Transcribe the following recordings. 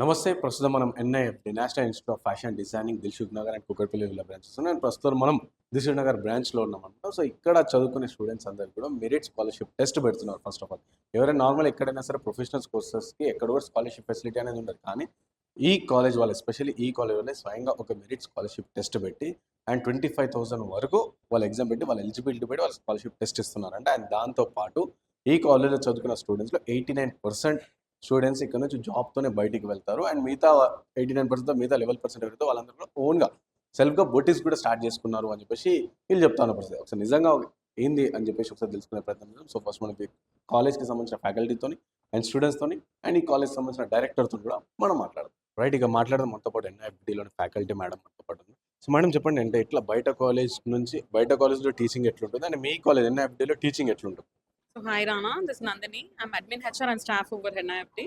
నమస్తే. ప్రస్తుతం మనం NIFT national institute of fashion designing Dilsukh Nagar and Kukatpally villa branches ఉన్నాయి. అండ్ ప్రస్తుతం మనం దిల్‌సుఖ్ నగర్ బ్రాంచ్‌లో ఉన్నామన్నమాట. సో, ఇక్కడ చదువుకునే స్టూడెంట్స్ అందరికి కూడా మెరిట్ స్కాలర్‌షిప్ టెస్ట్ పెడుతున్నారు ఫస్ట్ ఆఫ్ ఆల్. ఎవరైనా నార్మల్ ఎక్కడైనా సరే ప్రొఫెషనల్స్ కోర్సెస్‌కి ఎక్కడ కూడా స్కాలర్‌షిప్ ఫెసిలిటీ అనేది ఉండదు. కానీ ఈ కాలేజ్ వాళ్ళు ఎస్పెషల్లీ ఈ కాలేజ్ వాళ్ళే స్వయంగా ఒక మెరిట్ స్కాలర్‌షిప్ టెస్ట్ పెట్టి అండ్ 25,000 వరకు వాళ్ళు ఎగ్జామ్ పెట్టి వాళ్ళ ఎలిజిబిలిటీ పెట్టి వాళ్ళు స్కాలర్‌షిప్ టెస్ట్ ఇస్తున్నారంట. అండ్ దాంతో పాటు ఈ కాలేజ్‌లో చదువుకున్న స్టూడెంట్స్‌లో 89% స్టూడెంట్స్ ఇక్కడ నుంచి జాబ్‌తోనే బయటికి వెళ్తారు. అండ్ మిగతా 89% మిగతా 11% ఎవరైతే వాళ్ళందరూ కూడా ఓన్‌గా సెల్ఫ్‌గా బొటిక్స్ కూడా స్టార్ట్ చేసుకున్నారు అని చెప్పేసి వీళ్ళు చెప్తా ఉన్నారు పరిస్థితి. ఒకసారి నిజంగా ఏంది అని చెప్పేసి ఒకసారి తెలుసుకునే ప్రయత్నం చేద్దాం. సో, ఫస్ట్ మనకి కాలేజ్‌కి సంబంధించిన ఫ్యాకల్టీతోని అండ్ స్టూడెంట్స్‌తోని అండ్ ఈ కాలేజ్‌కి సంబంధించిన డైరెక్టర్‌తోని కూడా మనం మాట్లాడదాం. రైట్, ఇక మాట్లాడదాం. మనతో పాటు ఎన్ఐఎఫ్‌డిలోని ఫ్యాకల్టీ మేడం మనతో పాటు ఉంది. సో, మేడం చెప్పండి, అంటే ఇట్లా బయట కాలేజ్‌లో టీచింగ్ ఎట్లుంటుంది? అండ్ మీ కాలేజ్ ఎన్ఐఎఫ్‌డిలో టీచింగ్ ఎట్లుంటుంది? So hi Rana, this is Nandini. I'm admin HR and staff over NIFT.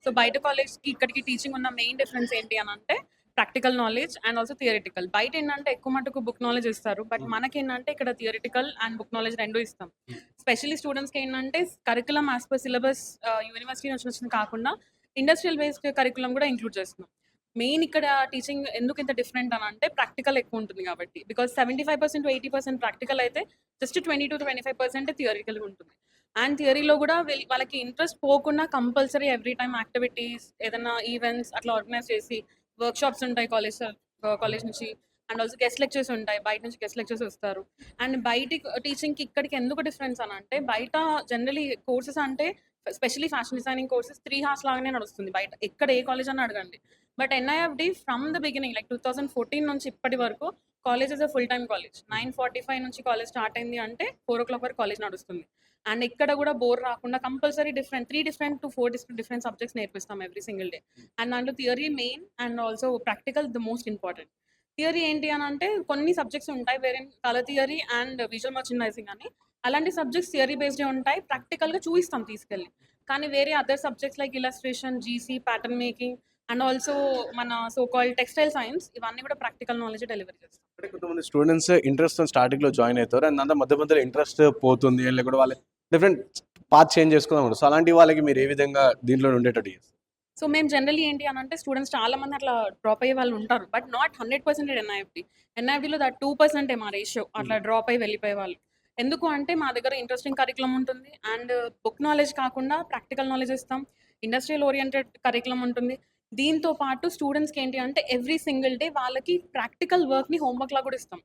So బయట కాలేజ్కి ఇక్కడికి టీచింగ్ ఉన్న మెయిన్ డిఫరెన్స్ ఏంటి అని అంటే practical knowledge and also theoretical. బయట ఏంటంటే ఎక్కువ మటుకు బుక్ నాలెడ్జ్ ఇస్తారు, బట్ మనకేంటంటే ఇక్కడ థియరిటికల్ అండ్ బుక్ నాలెడ్జ్ రెండు ఇస్తాం. స్పెషల్లీ స్టూడెంట్స్కి ఏంటంటే curriculum as per syllabus university నుంచి వచ్చింది కాకుండా ఇండస్ట్రియల్ బేస్డ్ కరికులం కూడా ఇంక్లూడ్ చేస్తున్నాం. మెయిన్ ఇక్కడ టీచింగ్ ఎందుకు ఇంత డిఫరెంట్ అని అంటే ప్రాక్టికల్ ఎక్కువ ఉంటుంది కాబట్టి. బికాస్ 75% to 80% ప్రాక్టికల్ అయితే జస్ట్ 20 to 25% థియరికల్గా ఉంటుంది. అండ్ థియరీలో కూడా వాళ్ళకి ఇంట్రెస్ట్ పోకుండా కంపల్సరీ ఎవ్రీ టైమ్ యాక్టివిటీస్ ఏదైనా ఈవెంట్స్ అట్లా ఆర్గనైజ్ చేసి వర్క్ షాప్స్ ఉంటాయి కాలేజ్ నుంచి. అండ్ ఆల్సో గెస్ట్ లెక్చర్స్ ఉంటాయి, బయట నుంచి గెస్ట్ లెక్చర్స్ వస్తారు. అండ్ బయట టీచింగ్కి ఇక్కడికి ఎందుకు డిఫరెన్స్ అని అంటే బయట జనరలీ కోర్సెస్ అంటే especially fashion designing courses 3 hours లాగానే నడుస్తుంది బయట ఎక్కడ ఏ కాలేజ్ అని అడగండి. But NIFD from the beginning like 2014 నుంచి ఇప్పటి వరకు college is a full time college. 9:45 నుంచి కాలేజ్ స్టార్ట్ అయింది అంటే 4 o'clock వరకు కాలేజ్ నడుస్తుంది. అండ్ ఇక్కడ కూడా బోర్ రాకుండా కంపల్సరీ 3 to 4 డిఫరెంట్ సబ్జెక్ట్స్ నేర్పిస్తాం ఎవ్రీ సింగిల్ డే. అండ్ దాంట్లో theory main and also practical the most important. Theory ఏంటి అని అంటే కొన్ని సబ్జెక్ట్స్ ఉంటాయి వేరే colour theory and visual merchandising అని. అలాంటి సబ్జెక్ట్స్ థియరీ బేస్డ్ ఉంటాయి, ప్రాక్టికల్గా చూపిస్తాం తీసుకెళ్ళి. కానీ వేరే other subjects like illustration, GC, pattern making and also మన సో కాల్డ్ టెక్స్టైల్ సైన్స్ ఇవన్నీ కూడా ప్రాక్టికల్ నాలెడ్జ్ డెలివరీ చేస్తాం. అంటే కొంతమంది స్టూడెంట్స్ ఇంట్రెస్ట్ స్టార్టింగ్‌లో జాయిన్ అవుతారు. అండ్ దాంట్లో మధ్య మధ్యలో ఇంట్రెస్ట్ పోతుంది. లేకపోతే వాళ్ళు డిఫరెంట్ పాత్ చేంజ్ చేసుకుందాం. సో, అలాంటి వాళ్ళకి మీరు ఏ విధంగా దీంట్లో ఉండేటట్టు చేస్తారు? సో మేము జనరల్లీ ఏంటి అని అంటే స్టూడెంట్స్ చాలా మంది అట్లా డ్రాప్ అయ్యే వాళ్ళు ఉంటారు, బట్ నాట్ 100% ఎన్ఐఎఫ్డిలో దట్ 2% మా రేషియో అట్లా డ్రాప్ అయ్యి వెళ్ళిపోయే వాళ్ళు. ఎందుకు అంటే మా దగ్గర ఇంట్రెస్టింగ్ కరికులం ఉంటుంది అండ్ బుక్ నాలెడ్జ్ కాకుండా ప్రాక్టికల్ నాలెడ్జ్ ఇస్తాం, ఇండస్ట్రియల్ ఓరియంటెడ్ కరికులం ఉంటుంది. దీంతో పాటు స్టూడెంట్స్కి ఏంటి అంటే ఎవ్రీ సింగిల్ డే వాళ్ళకి ప్రాక్టికల్ వర్క్ని హోంవర్క్ లాగా కూడా ఇస్తాం.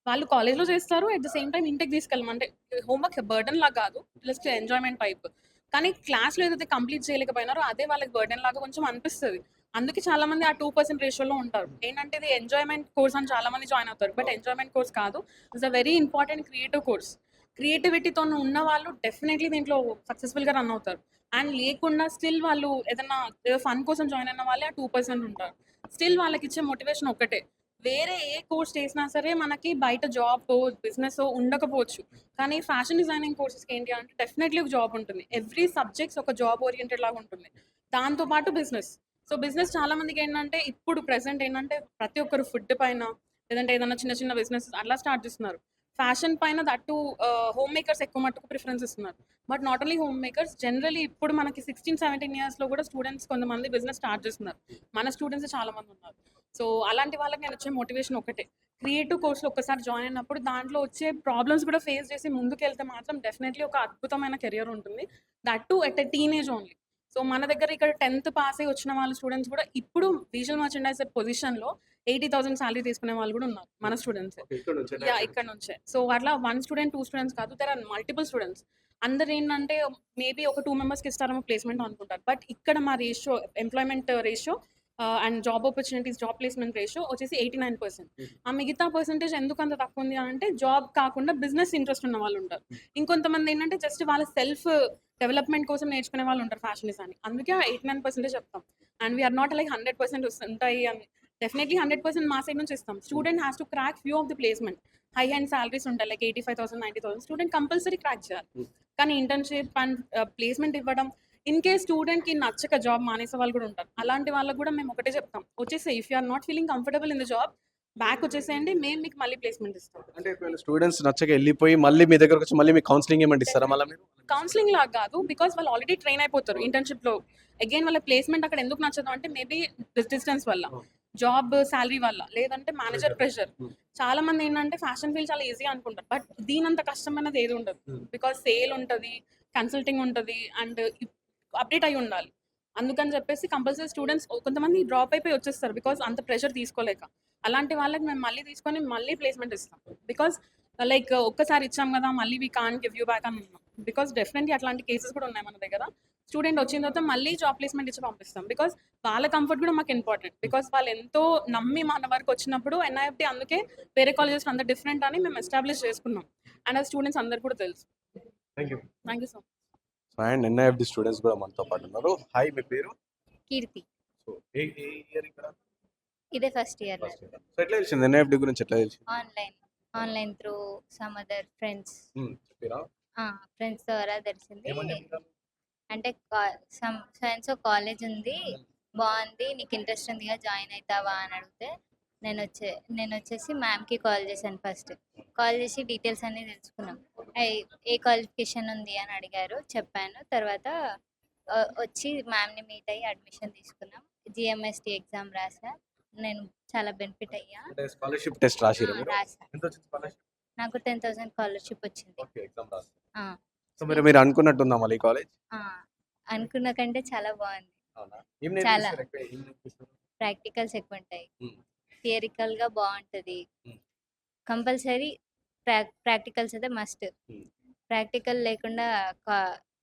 వాళ్ళు కాలేజ్లో చేస్తారు, అట్ ద సేమ్ టైం ఇంటికి తీసుకెళ్ళం. అంటే హోంవర్క్ బర్డన్ లాగా కాదు, జస్ట్ ఎంజాయ్మెంట్ టైప్. కానీ క్లాస్‌లో ఏదైతే కంప్లీట్ చేయలేకపోయినారో అదే వాళ్ళకి బర్డెన్ లాగా కొంచెం అనిపిస్తది. అందుకే చాలా మంది ఆ 2% రేషియోలో ఉంటారు. ఏంటంటే ఇది ఎంజాయ్‌మెంట్ కోర్స్ అని చాలా మంది జాయిన్ అవుతారు, బట్ ఎంజాయ్‌మెంట్ కోర్స్ కాదు. It's a very important creative course. క్రియేటివిటీతో ఉన్న వాళ్ళు డెఫినెట్‌లీ దీంట్లో సక్సెస్‌ఫుల్‌గా రన్ అవుతారు. అండ్ లేకుండా స్టిల్ వాళ్ళు ఏదన్నా ఏదో ఫన్ కోసం జాయిన్ అయిన వాళ్ళే ఆ 2% ఉంటారు. స్టిల్ వాళ్ళకిచ్చే మోటివేషన్ ఒక్కటే. వేరే ఏ కోర్స్ చేసినా సరే మనకి బయట జాబో, బిజినెసో ఉండకపోవచ్చు. కానీ ఫ్యాషన్ డిజైనింగ్ కోర్సెస్‌కి ఏంటి అంటే డెఫినెట్‌లీ ఒక జాబ్ ఉంటుంది. ఎవ్రీ సబ్జెక్ట్స్ ఒక జాబ్ ఓరియెంటెడ్ లాగా ఉంటుంది. దాంతో పాటు బిజినెస్. సో, బిజినెస్ చాలా మందికేంటంటే ఇప్పుడు ప్రెజెంట్ ఏంటంటే ప్రతి ఒక్కరు ఫుడ్ పైన లేదంటే ఏదైనా చిన్న చిన్న బిజినెస్ అట్లా స్టార్ట్ చేస్తున్నారు. ఫ్యాషన్ పైన దట్టు హోమ్ మేకర్స్ ఎక్కువ మట్టుకు ప్రిఫరెన్స్ ఇస్తున్నారు. But not only home makers, generally ఇప్పుడు మనకి 16, 17 ఇయర్స్‌లో కూడా స్టూడెంట్స్ కొంతమంది బిజినెస్ స్టార్ట్ చేస్తున్నారు. మన స్టూడెంట్సే చాలా మంది ఉన్నారు. సో, అలాంటి వాళ్ళకి నేనిచ్చే మోటివేషన్ ఒకటే. క్రియేటివ్ కోర్స్‌లో ఒక్కసారి జాయిన్ అయినప్పుడు దాంట్లో వచ్చే ప్రాబ్లమ్స్ కూడా ఫేస్ చేసి ముందుకెళ్తే మాత్రం డెఫినెట్‌లీ ఒక అద్భుతమైన కెరియర్ ఉంటుంది. That two at a teenage only. So, మన దగ్గర ఇక్కడ 10th పాస్ అయ్యి వచ్చిన వాళ్ళ స్టూడెంట్స్ కూడా ఇప్పుడు విజువల్ మర్చెండైజర్ పొజిషన్‌లో 80,000 సాలరీ తీసుకునే వాళ్ళు కూడా ఉన్నారు మన స్టూడెంట్సే. ఓకే. ఇక్కడ నుంచే యాహ్! డైరెక్ట్. ఇక్కడ నుంచే. సో, అట్లా 1 స్టూడెంట్, 2 స్టూడెంట్స్ కాదు. There are multiple students. అందరేంటంటే మేబీ ఒక 2 మెంబర్స్‌కి ఇస్తారేమో ప్లేస్‌మెంట్ అనుకుంటారు. బట్ ఇక్కడ మా ratio employment ratio and job opportunities, job placement ratio వచ్చేసి 89%. ఆ మిగతా పర్సెంటేజ్ ఎందుకంత తక్కువుంది అంటే జాబ్ కాకుండా బిజినెస్ ఇంట్రెస్ట్ ఉన్న వాళ్ళుంటారు. ఇంకొంతమంది ఏంటంటే జస్ట్ వాళ్ళ సెల్ఫ్ డెవలప్‌మెంట్ కోసం నేర్చుకునే వాళ్ళుంటారు ఫ్యాషన్ డిజైనింగ్. అందుకే ఆ 89% చెప్తాం. And we are not like 100% ఉంటాయి అని. డెఫినెట్‌లీ 100% మా సైడ్ నుంచి ఇస్తాం. Student has to crack few of the placement. High end salaries ఉంటాయి లైక్ 85,000, 90,000 స్టూడెంట్ కంపల్సరీ క్రాక్ చేయాలి. కానీ ఇంటర్న్‌షిప్ అండ్ ప్లేస్‌మెంట్ ఇవ్వడం, ఇన్ కేస్ స్టూడెంట్‌కి నచ్చక జాబ్ మానేసే వాళ్ళు కూడా ఉంటారు. అలాంటి వాళ్ళకి కూడా మేము ఒకటే చెప్తాం. వచ్చేసేయి, if you are not feeling comfortable in the job, back వచ్చేసేయండి, మేము మీకు మళ్ళీ ప్లేస్మెంట్ ఇస్తాం. అంటే ఒకవేళ స్టూడెంట్స్ నచ్చక వెళ్ళిపోయి మళ్ళీ మీ దగ్గరకు వచ్చి మళ్ళీ మీకు కౌన్సిలింగ్ ఏమంటే ఇస్తారా మళ్ళీ మీరు? కౌన్సిలింగ్ లాగా కాదు, బికాస్ వాళ్ళు ఆల్రెడీ ట్రైన్ అయిపోతారు ఇంటర్న్షిప్లో. అగైన్ వాళ్ళ ప్లేస్మెంట్ అక్కడ ఎందుకు నచ్చదు అంటే మేబీ డిస్టెన్స్ వల్ల, జాబ్ శాలరీ వల్ల, లేదంటే మేనేజర్ ప్రెషర్. చాలా మంది ఏంటంటే ఫ్యాషన్ ఫీల్డ్ చాలా ఈజీ అనుకుంటారు, బట్ దీనంత కష్టమైనది ఏది ఉండదు. బికాస్ సేల్ ఉంటుంది, కన్సల్టింగ్ ఉంటుంది, అండ్ అప్డేట్ అయి ఉండాలి. అందుకని చెప్పేసి కంపల్సరీ స్టూడెంట్స్ కొంతమంది డ్రాప్ అయిపోయి వచ్చేస్తారు బికాస్ అంత ప్రెషర్ తీసుకోలేక. అలాంటి వాళ్ళకి మేము మళ్ళీ తీసుకొని మళ్ళీ ప్లేస్మెంట్ ఇస్తాం. బికాస్ లైక్ ఒక్కసారి ఇచ్చాం కదా, మళ్ళీ we can't give you back అని ఉన్నాం. బికాస్ డెఫినెట్లీ అట్లాంటి కేసెస్ కూడా ఉన్నాయి మన దగ్గర. స్టూడెంట్ వచ్చిన తర్వాత మళ్ళీ జాబ్ ప్లేస్మెంట్ ఇచ్చి పంపిస్తాం. బికాస్ వాళ్ళ కంఫర్ట్ కూడా మాకు ఇంపార్టెంట్. బికాస్ వాళ్ళు ఎంతో నమ్మి మన వరకు వచ్చినప్పుడు ఎన్ఐఎఫ్టీ అందుకే వేరే కాలేజెస్ అంత డిఫరెంట్ అని మేము ఎస్టాబ్లిష్ చేసుకున్నాం. అండ్ అది స్టూడెంట్స్ అందరు కూడా తెలుసు. Thank you. Thank you so much. And NIFD students కూడా మనతో పాటు ఉన్నారు. హాయ్, మీ పేరు? కీర్తి. సో ఏ ఇయర్ ఇక్కడ? ఇదే ఫస్ట్ ఇయర్. సో ఎట్లా తెలిసింది ఎన్ఐఎఫ్డి గురించి, ఎట్లా తెలిసింది? Online through some other friends. చెప్పిరా? ఫ్రెండ్స్ ద్వారా తెలిసింది. ఏమని చెప్పారు? అంటే సమ్ సైన్స్ కాలేజ్ ఉంది, బాగుంది, నీకు ఇంట్రెస్ట్ ఉందిగా జాయిన్ అవుతావా అని అడిగితే నేను వచ్చేసి మ్యామ్కి కాల్ చేశాను. ఫస్ట్ కాల్ చేసి డీటెయిల్స్ అన్నీ తెలుసుకున్నాం. ఏ క్వాలిఫికేషన్ ఉంది అని అడిగారు, చెప్పాను. తర్వాత వచ్చి మ్యామ్ని మీట్ అయ్యి అడ్మిషన్ తీసుకున్నాం. జిఎంఎస్టీ ఎగ్జామ్ రాసా, నేను చాలా బెనిఫిట్ అయ్యా. అంటే స్కాలర్‌షిప్ టెస్ట్ రాసిరా మీరు? రాసా. ఎంత వచ్చింది స్కాలర్‌షిప్? నాకు 10,000 స్కాలర్షిప్ వచ్చింది. ఓకే, ఎగ్జామ్ రాసి. ఆ, సో మీరు అనుకున్నట్టుందా మళ్ళీ కాలేజ్? ఆ, అనుకున్న కంటే చాలా బాగుంది. అవునా? ఏం చాలా. నేర్పిస్తారు ఎక్కువ? ఏం నేర్పిస్తారు? ప్రాక్టికల్స్ ఎక్కువ ఉంటాయి, హ్మ్. థియరికల్గా బాగుంటుంది. Hmm. కంపల్సరీ ప్రాక్టికల్స్ అయితే మస్ట్. Hmm. ప్రాక్టికల్ లేకుండా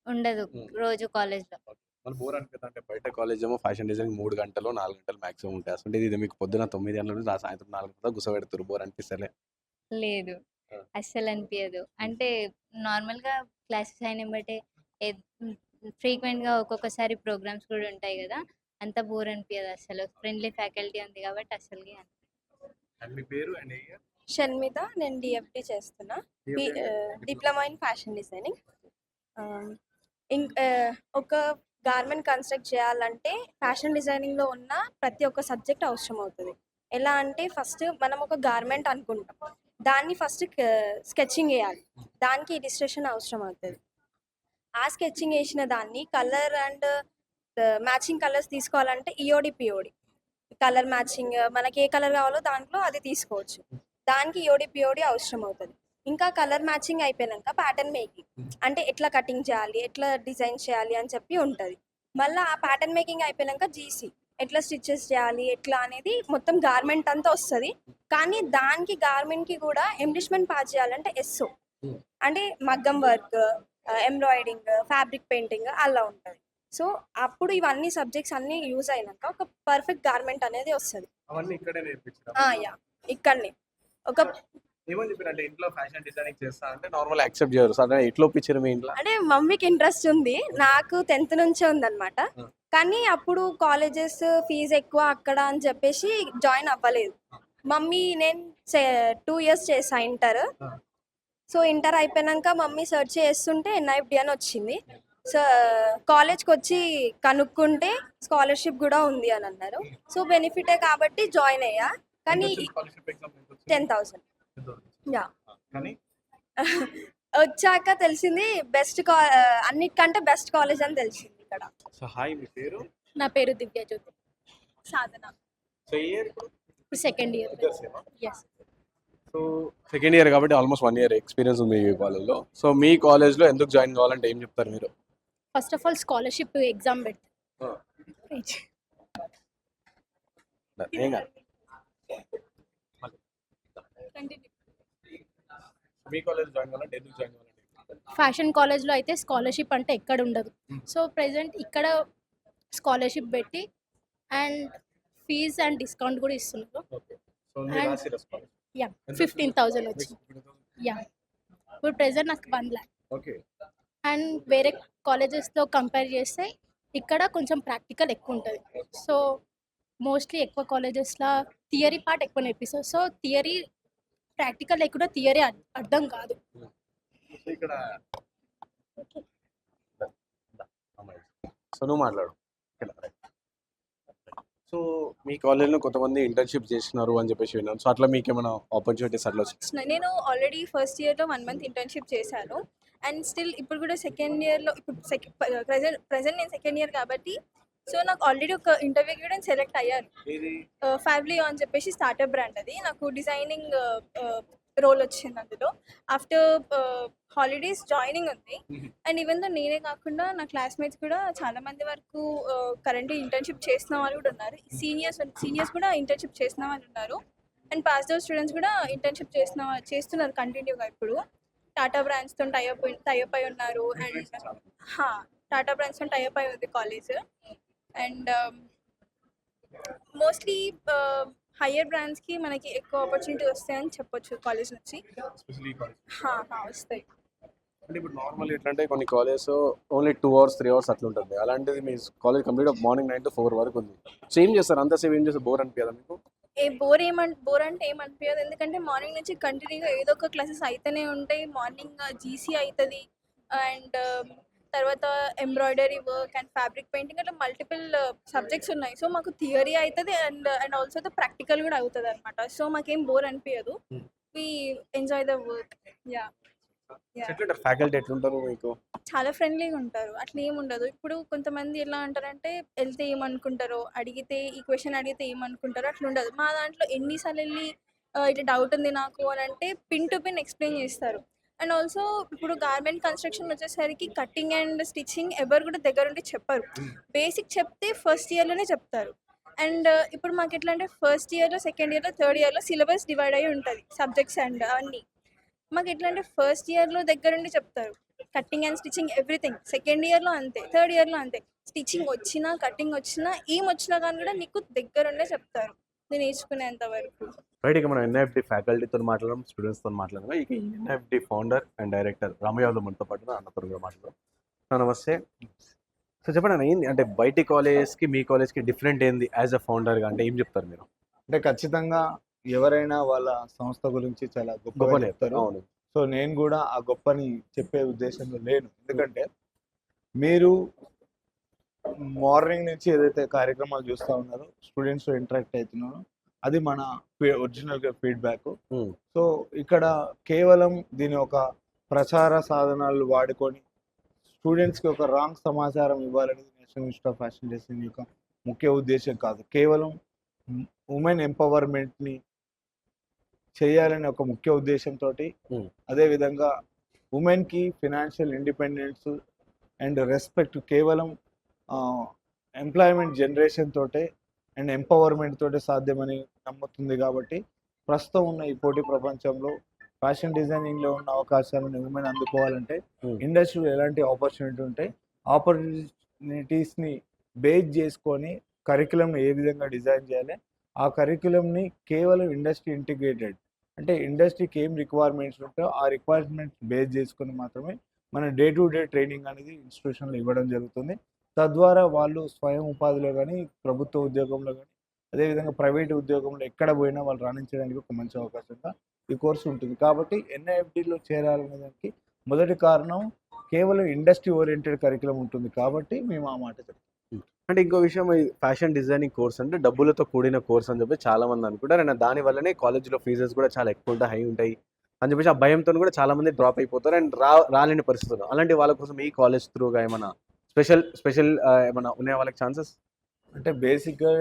ఉండదు Hmm. రోజు కాలేజ్లో. మళ్ళీ బోర్ అనిపిస్తుంది అంటే బయట కాలేజ్ ఏమో ఫ్యాషన్ డిజైనింగ్ 3 గంటలు 4 గంటలు మాక్సిమం ఉంటాయి. అసలు ఇది మీకు పొద్దున 9 గంటల నుంచి సాయంత్రం 4 గంటల కూర్చోబెడతారు. బోర్ అనిపిస్తలే? లేదు, అస్సలు అనిపించదు. అంటే నార్మల్గా క్లాసెస్ అయిన బట్టే ఫ్రీక్వెంట్గా ఒక్కొక్కసారి ప్రోగ్రామ్స్ కూడా ఉంటాయి కదా, అంత బోర్ అనిపించదు అసలు. ఫ్రెండ్లీ ఫ్యాకల్టీ ఉంది కాబట్టి అసలు అండ్ మీ పేరు అండ్ ఏ ఇయర్? షణ్మిత, నేను డిఎఫ్డి చేస్తున్నా, డిప్లొమా ఇన్ ఫ్యాషన్ డిజైనింగ్. ఒక గార్మెంట్ కన్స్ట్రక్ట్ చేయాలంటే ఫ్యాషన్ డిజైనింగ్లో ఉన్న ప్రతి ఒక్క సబ్జెక్ట్ అవసరం అవుతుంది. ఎలా అంటే ఫస్ట్ మనం ఒక గార్మెంట్ అనుకుంటాం, దాన్ని ఫస్ట్ స్కెచింగ్ వేయాలి, దానికి ఇలిస్ట్రేషన్ అవసరం అవుతుంది. ఆ స్కెచింగ్ వేసిన దాన్ని కలర్ అండ్ మ్యాచింగ్ కలర్స్ తీసుకోవాలంటే ఈఓడి పిఓడి కలర్ మ్యాచింగ్, మనకి ఏ కలర్ కావాలో దాంట్లో అది తీసుకోవచ్చు. దానికి ఈఓడి పిఓడి అవసరం అవుతుంది. ఇంకా కలర్ మ్యాచింగ్ అయిపోయాక ప్యాటర్న్ మేకింగ్, అంటే ఎట్లా కటింగ్ చేయాలి, ఎట్లా డిజైన్ చేయాలి అని చెప్పి ఉంటుంది. మళ్ళీ ఆ ప్యాటర్న్ మేకింగ్ అయిపోయాక జీసీ, ఎట్లా స్టిచెస్ చేయాలి ఎట్లా అనేది మొత్తం గార్మెంట్ అంతా వస్తుంది. కానీ దానికి గార్మెంట్కి కూడా ఎంబ్లిష్మెంట్ పాస్ చేయాలంటే ఎస్ఓ, అంటే మగ్గం వర్క్, ఎంబ్రాయిడింగ్, ఫ్యాబ్రిక్ పెయింటింగ్ అలా ఉంటుంది. సో అప్పుడు ఇవన్నీ సబ్జెక్ట్స్ అన్నీ యూజ్ అయినాక ఒక పర్ఫెక్ట్ గార్మెంట్ అనేది వస్తుంది. అవన్నీ ఇక్కడే నేర్పించారా? యా, ఇక్కడనే. ఒక ఏమని చెప్పారంటే ఇంట్లో ఫ్యాషన్ డిజైనింగ్ చేస్తా అంటే నార్మల్ యాక్సెప్ట్ చేయరు. సరే ఎట్లా ఒప్పించారు మీ ఇంట్లో? అంటే మమ్మీకి ఇంట్రెస్ట్ ఉంది, నాకు 10th నుంచే ఉందన్నమాట. కానీ అప్పుడు కాలేజెస్ ఫీజు ఎక్కువ అక్కడ అని చెప్పేసి జాయిన్ అవ్వలేదు. మమ్మీ నేను 2 years చేసా ఇంటర్. సో ఇంటర్ అయిపోయాక మమ్మీ సెర్చ్ చేస్తుంటే ఎన్ఐఎఫ్డి అని వచ్చింది. సో కాలేజ్కి వచ్చి కనుక్కుంటే స్కాలర్షిప్ కూడా ఉంది అని అన్నారు. సో బెనిఫిటే కాబట్టి జాయిన్ అయ్యా. కానీ 10,000 యా. వచ్చాక తెలిసింది అన్నిటికంటే బెస్ట్ కాలేజ్ అని తెలిసింది ఇక్కడ. సో హాయ్, మీ పేరు? నా పేరు దివ్య జ్యోతి. సాధన. సో ఇయర్ ఇప్పుడు second year. Yes. So second year కాబట్టి ఆల్మోస్ట్ 1 year ఎక్స్పీరియన్స్ ఉంది మీ కాలేజ్లో. సో మీ కాలేజ్లో ఎందుకు జాయిన్ కావాలంటే ఏం చెప్తారు మీరు? First of all scholarship exam పెడితే ఏం కాదు. మీ కాలేజ్ జాయిన్ కావాలంటే ఎందుకు జాయిన్ కావాలంటే? ఫ్యాషన్ కాలేజ్లో అయితే స్కాలర్షిప్ అంటే ఎక్కడ ఉండదు. సో ప్రెసెంట్ ఇక్కడ స్కాలర్షిప్ పెట్టి అండ్ ఫీజ్ అండ్ డిస్కౌంట్ కూడా ఇస్తున్నారు. ఓకే. సో మీరు And- రాసిరా స్కాలర్షిప్? యా, 15,000 వచ్చింది. యా, ఇప్పుడు ప్రెసెంట్ నాకు 1 lakh. ఓకే. అండ్ వేరే కాలేజెస్తో కంపేర్ చేస్తే ఇక్కడ కొంచెం ప్రాక్టికల్ ఎక్కువ ఉంటుంది. సో మోస్ట్లీ ఎక్కువ కాలేజెస్లో థియరీ పార్ట్ ఎక్కువ నేర్పిస్తారు. సో థియరీ ప్రాక్టికల్ లేకుండా థియరీ అర్థం కాదు. సో ఇక్కడ సో నువ్వు మాట్లాడు. ఇక్కడ. సో మీ కాలేజ్లో కొంతమంది ఇంటర్న్షిప్ చేసినారు అని చెప్పేసి విన్నాను. సో అట్లా మీకేమైనా ఆపర్చునిటీస్ అట్లా వచ్చాయి? నేను ఆల్రెడీ ఫస్ట్ ఇయర్లో 1 మంత్ ఇంటర్న్షిప్ చేశాను. అండ్ స్టిల్ ఇప్పుడు కూడా సెకండ్ ఇయర్లో ఇప్పుడు ప్రజెంట్ నేను సెకండ్ ఇయర్ కాబట్టి సో నాకు ఆల్రెడీ ఒక ఇంటర్వ్యూకి కూడా నేను సెలెక్ట్ అయ్యాను. ఫ్యాబ్లీ అని చెప్పేసి స్టార్టప్ బ్రాండ్ అది. నాకు డిజైనింగ్ రోల్ వచ్చింది అందులో. ఆఫ్టర్ హాలిడేస్ జాయినింగ్ ఉంది. అండ్ ఈవెన్ దో నేనే కాకుండా నా క్లాస్మేట్స్ కూడా చాలా మంది వరకు కరెంట్లీ ఇంటర్న్షిప్ చేస్తున్న వాళ్ళు కూడా ఉన్నారు. సీనియర్స్ కూడా ఇంటర్న్షిప్ చేస్తున్న వాళ్ళు ఉన్నారు. అండ్ పాస్ అవుట్ స్టూడెంట్స్ కూడా ఇంటర్న్షిప్ చేస్తున్నారు కంటిన్యూగా ఇప్పుడు. టాటా బ్రాంచ్తో టైఅప్ అయి ఉన్నారు. అండ్ టాటా బ్రాంచ్తో టైఅప్ అయి ఉంది కాలేజ్. అండ్ మోస్ట్లీ హయ్యర్ బ్రాంచ్కి మనకి ఎక్కువ ఆపర్చునిటీ వస్తాయని చెప్పొచ్చు కాలేజ్ నుంచి. వస్తాయి. అంటే ఇప్పుడు నార్మల్ ఎట్లంటే కొన్ని కాలేజెస్ ఓన్లీ 2 hours 3 hours అట్లా ఉంటుంది. అలాంటిది మీ కాలేజ్ కంప్లీట్ మార్నింగ్ 9 to 4 వరకు ఉంది. సో ఏం చేస్తారు అంతసేపు ఏం చేస్తారు? బోర్ అనిపించదా మీకు? బోర్ అంటే ఏమనిపించదు. ఎందుకంటే మార్నింగ్ నుంచి కంటిన్యూగా ఏదో ఒక క్లాసెస్ అయితేనే ఉంటాయి. మార్నింగ్ జీసీ అవుతుంది. అండ్ తర్వాత embroidery work and fabric painting అట్లా మల్టిపుల్ సబ్జెక్ట్స్ ఉన్నాయి. సో మాకు థియరీ అవుతుంది అండ్ ఆల్సో ద ప్రాక్టికల్ కూడా అవుతుంది అనమాట. సో మాకేం బోర్ అనిపించదు. We enjoy the work. ఎట్లుంటారు ఫ్యాకల్టీ ఎట్లుంటారు మీకు? చాలా ఫ్రెండ్లీగా ఉంటారు. అట్లా ఏమి ఉండదు. ఇప్పుడు కొంతమంది ఎలా అంటారంటే వెళ్తే ఏమనుకుంటారో, ఈ క్వశ్చన్ అడిగితే ఏమనుకుంటారో అట్లా ఉండదు. మా దాంట్లో ఎన్నిసార్లు వెళ్ళి ఇట్లా డౌట్ ఉంది నాకు అని అంటే పిన్ టు పిన్ ఎక్స్ప్లెయిన్ చేస్తారు. అండ్ ఆల్సో ఇప్పుడు గార్మెంట్ కన్స్ట్రక్షన్ వచ్చేసరికి కటింగ్ అండ్ స్టిచ్చింగ్ ఎవరు కూడా దగ్గరుండి చెప్పరు. బేసిక్ చెప్తే ఫస్ట్ ఇయర్లోనే చెప్తారు. అండ్ ఇప్పుడు మాకు ఎట్లా అంటే ఫస్ట్ ఇయర్లో, సెకండ్ ఇయర్లో, థర్డ్ ఇయర్లో సిలబస్ డివైడ్ అయ్యి ఉంటుంది సబ్జెక్ట్స్ అండ్ అన్నీ. మాకు ఎట్లా అంటే ఫస్ట్ ఇయర్లో దగ్గరుండి చెప్తారు cutting and stitching everything. Second ఇయర్లో అంతే, థర్డ్ ఇయర్లో అంతే. స్టిచ్చింగ్ వచ్చినా, కటింగ్ వచ్చినా, ఏం వచ్చినా కానీ కూడా నీకు దగ్గరుండే చెప్తారు నేను నేర్చుకునేంత వరకు. రైట్. ఇక మనం ఎన్ఐఎఫ్టి ఫ్యాకల్టీతో మాట్లాడడం, స్టూడెంట్స్తో మాట్లాడడం. ఇక ఎన్ఐఎఫ్టి ఫౌండర్ అండ్ డైరెక్టర్ రామయాదవ్ మనతో పాటు అన్నతో కూడా మాట్లాడడం. నమస్తే. సో చెప్పండి అన్న, ఏంది అంటే బయటి కాలేజెస్కి మీ కాలేజ్కి డిఫరెంట్ ఏంది యాజ్ అ ఫౌండర్గా? అంటే ఏం చెప్తారు మీరు? అంటే ఖచ్చితంగా ఎవరైనా వాళ్ళ సంస్థ గురించి చాలా గొప్పగా చెప్తారు. అవును. సో నేను కూడా ఆ గొప్పని చెప్పే ఉద్దేశంలో లేను. ఎందుకంటే మీరు మార్నింగ్ నుంచి ఏదైతే కార్యక్రమాలు చూస్తూ ఉన్నారో, స్టూడెంట్స్ ఇంటరాక్ట్ అవుతున్నారో, అది మన ఒరిజినల్గా ఫీడ్బ్యాక్. సో ఇక్కడ కేవలం దీని ఒక ప్రచార సాధనాలు వాడుకొని స్టూడెంట్స్కి ఒక రాంగ్ సమాచారం ఇవ్వాలనేది national institute of fashion designing యొక్క ముఖ్య ఉద్దేశం కాదు. కేవలం ఉమెన్ ఎంపవర్మెంట్ని చేయాలనే ఒక ముఖ్య ఉద్దేశంతో, అదేవిధంగా ఉమెన్కి ఫినాన్షియల్ ఇండిపెండెన్స్ అండ్ రెస్పెక్ట్ కేవలం ఎంప్లాయ్మెంట్ జనరేషన్ తోటే అండ్ ఎంపవర్మెంట్ తోటే సాధ్యమని నమ్ముతుంది. కాబట్టి ప్రస్తుతం ఉన్న ఈ పోటీ ప్రపంచంలో ఫ్యాషన్ డిజైనింగ్లో ఉన్న అవకాశాలను ఉమెన్ అందుకోవాలంటే ఇండస్ట్రీలో ఎలాంటి ఆపర్చునిటీ ఉంటాయి, ఆపర్చునిటీస్ని బేస్ చేసుకొని కరికులంని ఏ విధంగా డిజైన్ చేయాలి, ఆ కరికులంని కేవలం ఇండస్ట్రీ ఇంటిగ్రేటెడ్ అంటే ఇండస్ట్రీకి ఏం రిక్వైర్మెంట్స్ ఉంటాయో ఆ రిక్వైర్మెంట్స్ బేస్ చేసుకొని మాత్రమే మన డే టు డే ట్రైనింగ్ అనేది ఇన్స్టిట్యూషన్లో ఇవ్వడం జరుగుతుంది. తద్వారా వాళ్ళు స్వయం ఉపాధిలో కానీ, ప్రభుత్వ ఉద్యోగంలో కానీ, అదేవిధంగా ప్రైవేట్ ఉద్యోగంలో ఎక్కడ పోయినా వాళ్ళు రాణించడానికి ఒక మంచి అవకాశంగా ఈ కోర్సు ఉంటుంది. కాబట్టి ఎన్ఐఎఫ్టీలో చేరాలనే దానికి మొదటి కారణం కేవలం ఇండస్ట్రీ ఓరియంటెడ్ కరికులం ఉంటుంది. కాబట్టి మేము ఆ మాట చెప్తాం. అంటే ఇంకో విషయం, ఈ ఫ్యాషన్ డిజైనింగ్ కోర్స్ అంటే డబ్బులతో కూడిన కోర్స్ అని చెప్పి చాలా మంది అనుకుంటారు. అండ్ దాని వల్లనే కాలేజ్లో ఫీజెస్ కూడా చాలా ఎక్కువ ఉంటాయి, హై ఉంటాయి అని చెప్పేసి ఆ భయంతో కూడా చాలా మంది డ్రాప్ అయిపోతారు అండ్ రాలేని పరిస్థితులు. అలాంటి వాళ్ళ కోసం ఈ కాలేజ్ త్రూగా ఏమైనా స్పెషల్ ఏమైనా ఉన్నాయి వాళ్ళకి ఛాన్సెస్? అంటే బేసిక్గా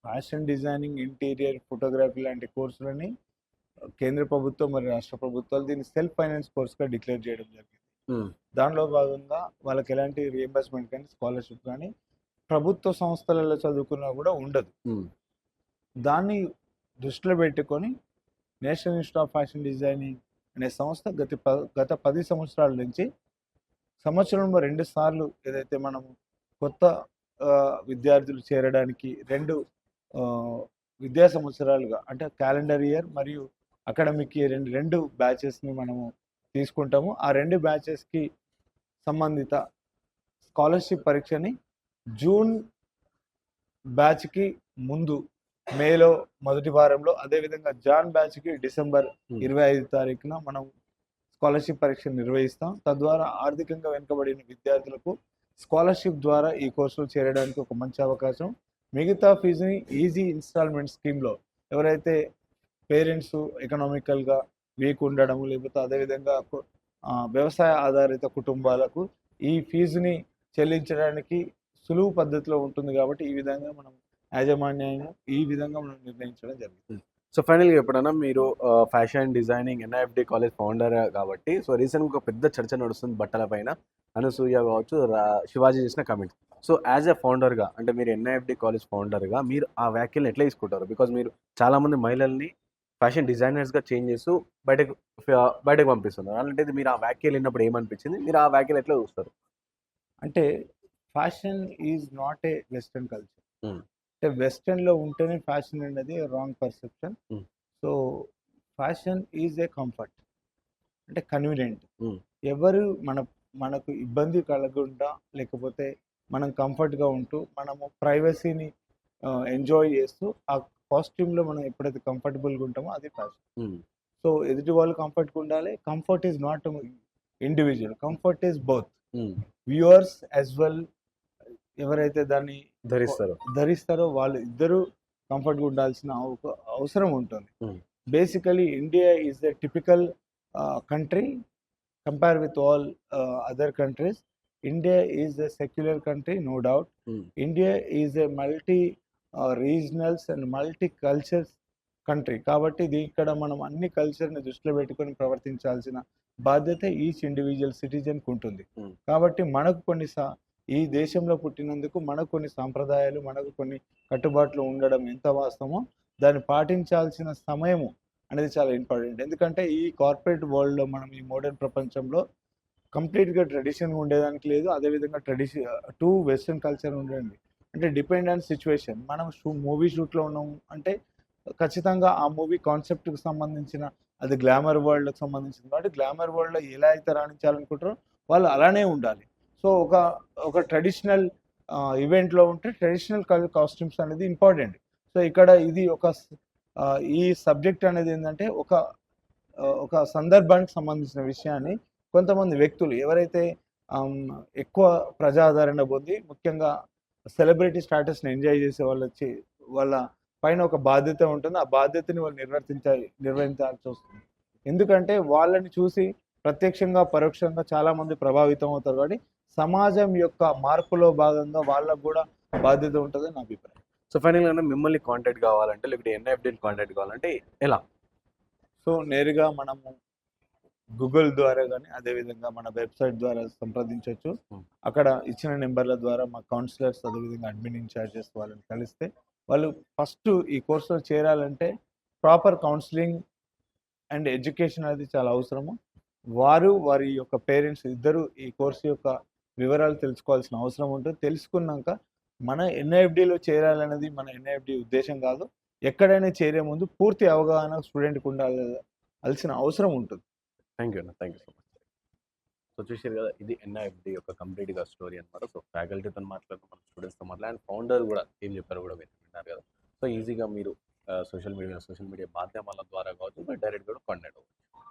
ఫ్యాషన్ డిజైనింగ్, ఇంటీరియర్ ఫోటోగ్రఫీ లాంటి కోర్సులని కేంద్ర ప్రభుత్వం మరియు రాష్ట్ర ప్రభుత్వాలు దీన్ని సెల్ఫ్ ఫైనాన్స్ కోర్సుగా డిక్లేర్ చేయడం జరిగింది. దానిలో భాగంగా వాళ్ళకి ఎలాంటి రియంబర్స్మెంట్ కానీ, స్కాలర్షిప్ కానీ ప్రభుత్వ సంస్థలలో చదువుకున్నా కూడా ఉండదు. దాన్ని దృష్టిలో పెట్టుకొని national institute of fashion designing అనే సంస్థ గత 10 సంవత్సరాల నుంచి సంవత్సరంలో 2 సార్లు ఏదైతే మనము కొత్త విద్యార్థులు చేరడానికి 2 విద్యా సంవత్సరాలుగా అంటే క్యాలెండర్ ఇయర్ మరియు అకాడమిక్ ఇయర్ 2 బ్యాచెస్ని మనము తీసుకుంటాము. ఆ 2 బ్యాచెస్కి సంబంధిత స్కాలర్షిప్ పరీక్షని జూన్ బ్యాచ్కి ముందు మేలో మొదటి వారంలో, అదేవిధంగా జాన్ బ్యాచ్కి డిసెంబర్ 25 తారీఖున మనం స్కాలర్షిప్ పరీక్ష నిర్వహిస్తాం. తద్వారా ఆర్థికంగా వెనుకబడిన విద్యార్థులకు స్కాలర్షిప్ ద్వారా ఈ కోర్సులో చేరడానికి ఒక మంచి అవకాశం. మిగతా ఫీజుని ఈజీ ఇన్స్టాల్మెంట్ స్కీమ్లో ఎవరైతే పేరెంట్స్ ఎకనామికల్గా వీక్ ఉండడం, లేకపోతే అదేవిధంగా వ్యవసాయ ఆధారిత కుటుంబాలకు ఈ ఫీజుని చెల్లించడానికి సులువు పద్ధతిలో ఉంటుంది కాబట్టి ఈ విధంగా మనం యాజమాన్యాన్ని ఈ విధంగా మనం నిర్ణయించడం జరిగింది. సో ఫైనల్గా ఎప్పుడైనా మీరు fashion designing NIFD college founder కాబట్టి సో రీసెంట్గా ఒక పెద్ద చర్చ నడుస్తుంది బట్టల పైన, అనసూయ కావచ్చు, శివాజీ చేసిన కామెంట్స్. సో యాజ్ ఎ ఫౌండర్గా అంటే మీరు ఎన్ఐఎఫ్డి కాలేజ్ ఫౌండర్గా మీరు ఆ వ్యాఖ్యలను ఎట్లా తీసుకుంటారు? బికాజ్ మీరు చాలామంది మహిళల్ని ఫ్యాషన్ డిజైనర్స్గా చేంజ్ చేస్తూ బయటకు పంపిస్తున్నారు. అలాంటిది మీరు ఆ వ్యాఖ్యలు విన్నప్పుడు ఏమనిపించింది? మీరు ఆ వ్యాఖ్యలు ఎట్లా చూస్తారు? అంటే fashion is not a western culture. Hmm. అంటే వెస్ట్రన్లో ఉంటేనే ఫ్యాషన్ అనేది wrong perception. Hmm. So fashion is a comfort, అంటే కన్వీనియంట్. Hmm. ఎవరు మనకు ఇబ్బంది కలగకుండా, లేకపోతే మనం కంఫర్ట్గా ఉంటూ మనము ప్రైవసీని ఎంజాయ్ చేస్తూ ఆ కాస్ట్యూమ్లో మనం ఎప్పుడైతే కంఫర్టబుల్గా ఉంటామో అది ఫ్యాషన్. సో ఎదుటి వాళ్ళు కంఫర్ట్గా ఉండాలి. Comfort is not individual, comfort is both. Viewers as well ఎవరైతే దాన్ని ధరిస్తారో వాళ్ళు ఇద్దరు కంఫర్ట్గా ఉండాల్సిన అవసరం ఉంటుంది. Basically India is the typical country compare with all other countries. India is a secular country, no doubt. India is a multi regionals and multi cultures country. కాబట్టి ఇది ఇక్కడ మనం అన్ని కల్చర్ని దృష్టిలో పెట్టుకొని ప్రవర్తించాల్సిన బాధ్యత ఈచ్ ఇండివిజువల్ సిటిజన్కి ఉంటుంది. కాబట్టి మనకు ఈ దేశంలో పుట్టినందుకు మనకు కొన్ని సాంప్రదాయాలు, మనకు కొన్ని కట్టుబాట్లు ఉండడం ఎంత వాస్తవమో దాన్ని పాటించాల్సిన సమయము అనేది చాలా ఇంపార్టెంట్. ఎందుకంటే ఈ కార్పొరేట్ వరల్డ్లో మనం ఈ మోడర్న్ ప్రపంచంలో కంప్లీట్గా ట్రెడిషన్గా ఉండేదానికి లేదు, అదేవిధంగా టు వెస్ట్రన్ కల్చర్ ఉండేది. అంటే డిపెండ్ ఆన్ సిచ్యువేషన్. మనం మూవీ షూట్లో ఉన్నాం అంటే ఖచ్చితంగా ఆ మూవీ కాన్సెప్ట్కి సంబంధించిన అది గ్లామర్ వరల్డ్కి సంబంధించింది కాబట్టి గ్లామర్ వరల్డ్లో ఎలా అయితే రాణించాలనుకుంటారో వాళ్ళు అలానే ఉండాలి. సో ఒక ట్రెడిషనల్ ఈవెంట్లో ఉంటే ట్రెడిషనల్ కాస్ట్యూమ్స్ అనేది ఇంపార్టెంట్. సో ఇక్కడ ఇది ఈ సబ్జెక్ట్ అనేది ఏంటంటే ఒక సందర్భానికి సంబంధించిన విషయాన్ని కొంతమంది వ్యక్తులు ఎవరైతే ఎక్కువ ప్రజాదరణ పొంది ముఖ్యంగా సెలబ్రిటీ స్టాటస్ని ఎంజాయ్ చేసే వాళ్ళ పైన ఒక బాధ్యత ఉంటుంది. ఆ బాధ్యతని వాళ్ళు నిర్వహించాల్సి వస్తుంది. ఎందుకంటే వాళ్ళని చూసి ప్రత్యక్షంగా పరోక్షంగా చాలామంది ప్రభావితం అవుతారు. కాబట్టి సమాజం యొక్క మార్పులో భాగంగా వాళ్ళకు కూడా బాధ్యత ఉంటుందని నా అభిప్రాయం. సో ఫైనల్గా మిమ్మల్ని కాంటాక్ట్ కావాలంటే లేకపోతే ఎన్ఐఎఫ్డిని కాంటాక్ట్ కావాలంటే ఎలా? సో నేరుగా మనము గూగుల్ ద్వారా కానీ అదేవిధంగా మన వెబ్సైట్ ద్వారా సంప్రదించవచ్చు. అక్కడ ఇచ్చిన నెంబర్ల ద్వారా మా కౌన్సిలర్స్ అదేవిధంగా అడ్మిన్ ఇన్ఛార్జెస్ వాళ్ళని కలిస్తే వాళ్ళు ఫస్ట్ ఈ కోర్సులో చేరాలంటే ప్రాపర్ కౌన్సిలింగ్ అండ్ ఎడ్యుకేషన్ అనేది చాలా అవసరము. వారి యొక్క పేరెంట్స్ ఇద్దరు ఈ కోర్సు యొక్క వివరాలు తెలుసుకోవాల్సిన అవసరం ఉంటుంది. తెలుసుకున్నాక మన ఎన్ఐఎఫ్డిలో చేరాలనేది మన ఎన్ఐఎఫ్డి ఉద్దేశం కాదు. ఎక్కడైనా చేరే ముందు పూర్తి అవగాహన స్టూడెంట్కి ఉండాల్సిన అవసరం ఉంటుంది. Thank you so much. So చూసారు కదా, ఇది ఎన్ఐఎఫ్డి యొక్క కంప్లీట్గా స్టోరీ అనమాట. సో ఫ్యాకల్టీతో మాట్లాడుతూ మన స్టూడెంట్స్తో మాట్లాడి ఫౌండర్ కూడా ఏం చెప్పారు కూడా విన్నారు కదా. సో ఈజీగా మీరు సోషల్ మీడియా మాధ్యమాల ద్వారా కావచ్చు డైరెక్ట్ కూడా కాంటాక్ట్ అవ్వచ్చు.